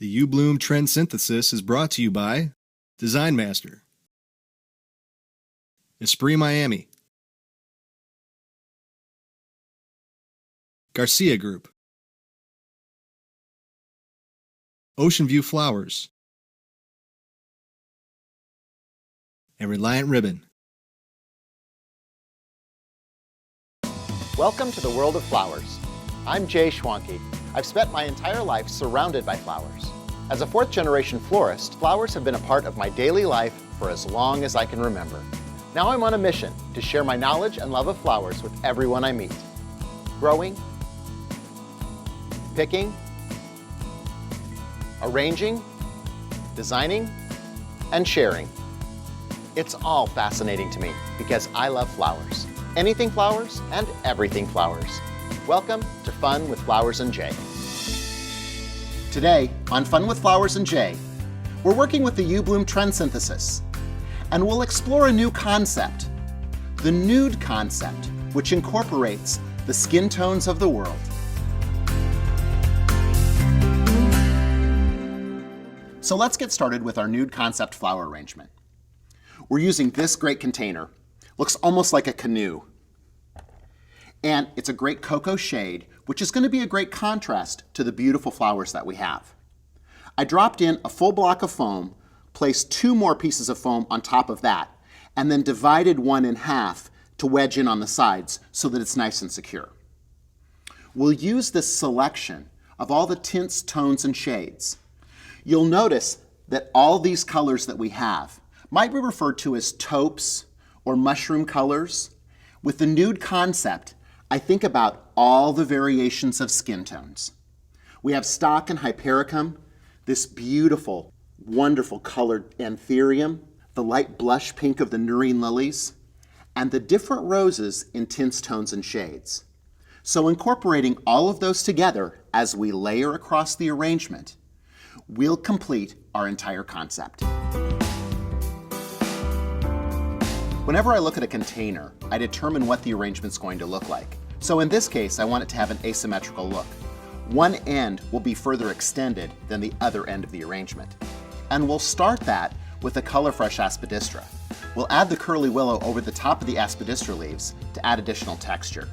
The uBloom Trend Synthesis is brought to you by Design Master, Esprit Miami, Garcia Group, Ocean View Flowers, and Reliant Ribbon. Welcome to the world of flowers. I'm Jay Schwanke. I've spent my entire life surrounded by flowers. As a fourth-generation florist, flowers have been a part of my daily life for as long as I can remember. Now I'm on a mission to share my knowledge and love of flowers with everyone I meet. Growing, picking, arranging, designing, and sharing. It's all fascinating to me because I love flowers. Anything flowers and everything flowers. Welcome to Fun with Flowers and Jay. Today on Fun with Flowers and Jay, we're working with the uBloom Trend Synthesis, and we'll explore a new concept, the nude concept, which incorporates the skin tones of the world. So let's get started with our nude concept flower arrangement. We're using this great container. Looks almost like a canoe. And it's a great cocoa shade, which is going to be a great contrast to the beautiful flowers that we have. I dropped in a full block of foam, placed 2 more pieces of foam on top of that, and then divided one in half to wedge in on the sides so that it's nice and secure. We'll use this selection of all the tints, tones, and shades. You'll notice that all these colors that we have might be referred to as taupes or mushroom colors. With the nude concept, I think about all the variations of skin tones. We have stock and hypericum, this beautiful, wonderful colored anthurium, the light blush pink of the Nerine lilies, and the different roses in tints, tones, and shades. So incorporating all of those together as we layer across the arrangement, we'll complete our entire concept. Whenever I look at a container, I determine what the arrangement's going to look like. So in this case, I want it to have an asymmetrical look. One end will be further extended than the other end of the arrangement. And we'll start that with the Color Fresh Aspidistra. We'll add the curly willow over the top of the aspidistra leaves to add additional texture.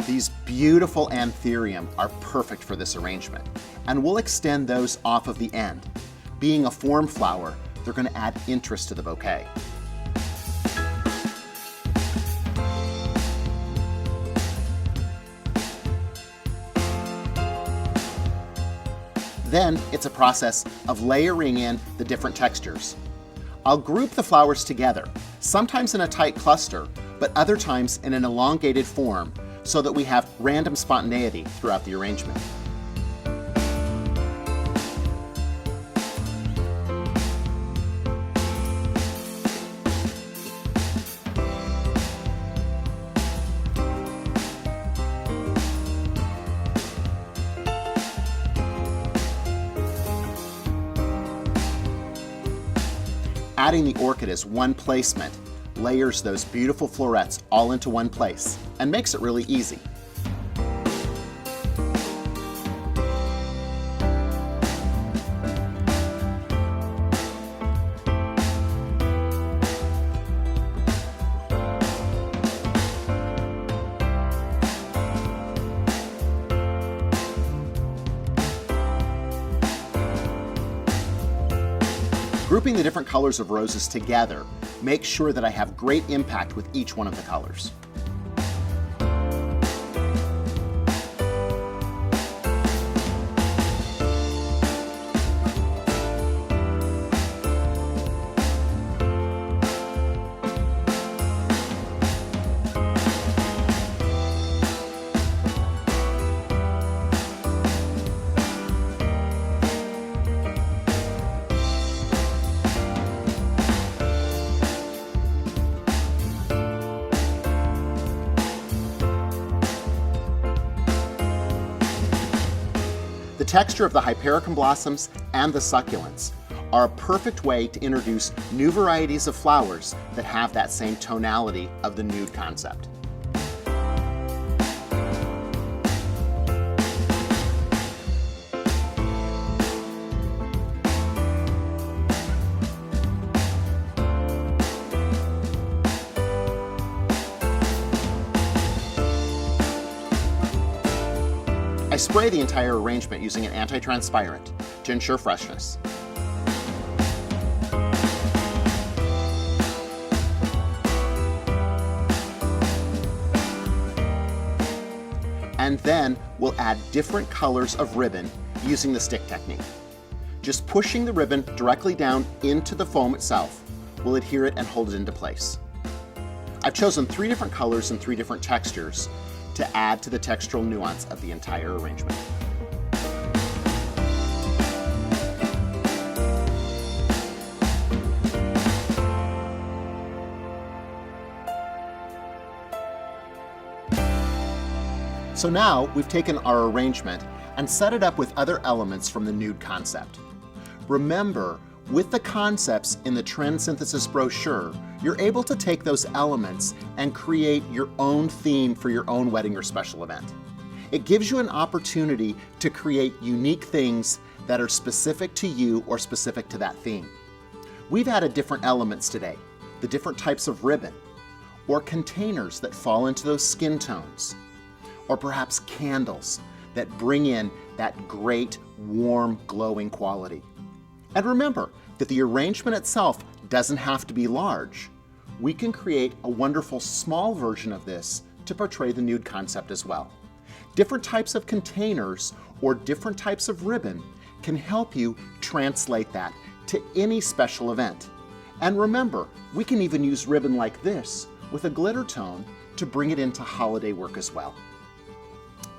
These beautiful anthurium are perfect for this arrangement, and we'll extend those off of the end. Being a form flower, they're going to add interest to the bouquet. Then it's a process of layering in the different textures. I'll group the flowers together, sometimes in a tight cluster, but other times in an elongated form, so that we have random spontaneity throughout the arrangement. Adding the orchid as one placement layers those beautiful florets all into one place and makes it really easy. Grouping the different colors of roses together makes sure that I have great impact with each one of the colors. The texture of the hypericum blossoms and the succulents are a perfect way to introduce new varieties of flowers that have that same tonality of the nude concept. I spray the entire arrangement using an anti-transparent to ensure freshness. And then we'll add different colors of ribbon using the stick technique. Just pushing the ribbon directly down into the foam itself will adhere it and hold it into place. I've chosen 3 different colors and 3 different textures to add to the textural nuance of the entire arrangement. So now we've taken our arrangement and set it up with other elements from the nude concept. Remember, with the concepts in the Trend Synthesis brochure, you're able to take those elements and create your own theme for your own wedding or special event. It gives you an opportunity to create unique things that are specific to you or specific to that theme. We've added different elements today, the different types of ribbon, or containers that fall into those skin tones, or perhaps candles that bring in that great, warm, glowing quality. And remember that the arrangement itself doesn't have to be large. We can create a wonderful small version of this to portray the nude concept as well. Different types of containers or different types of ribbon can help you translate that to any special event. And remember, we can even use ribbon like this with a glitter tone to bring it into holiday work as well.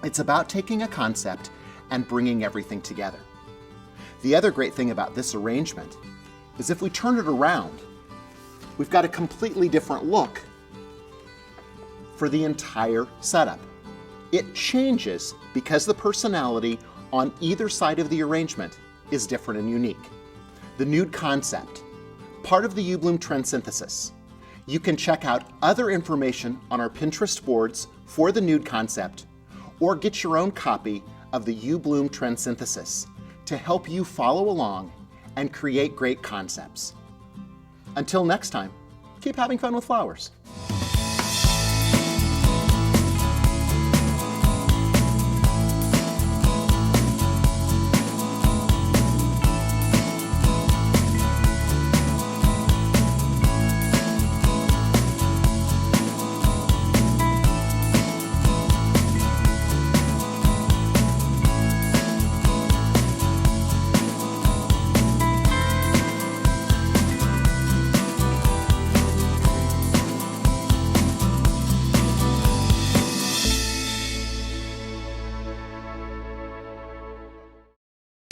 It's about taking a concept and bringing everything together. The other great thing about this arrangement is if we turn it around, we've got a completely different look for the entire setup. It changes because the personality on either side of the arrangement is different and unique. The nude concept, part of the uBloom Trend Synthesis. You can check out other information on our Pinterest boards for the nude concept, or get your own copy of the uBloom Trend Synthesis to help you follow along and create great concepts. Until next time, keep having fun with flowers.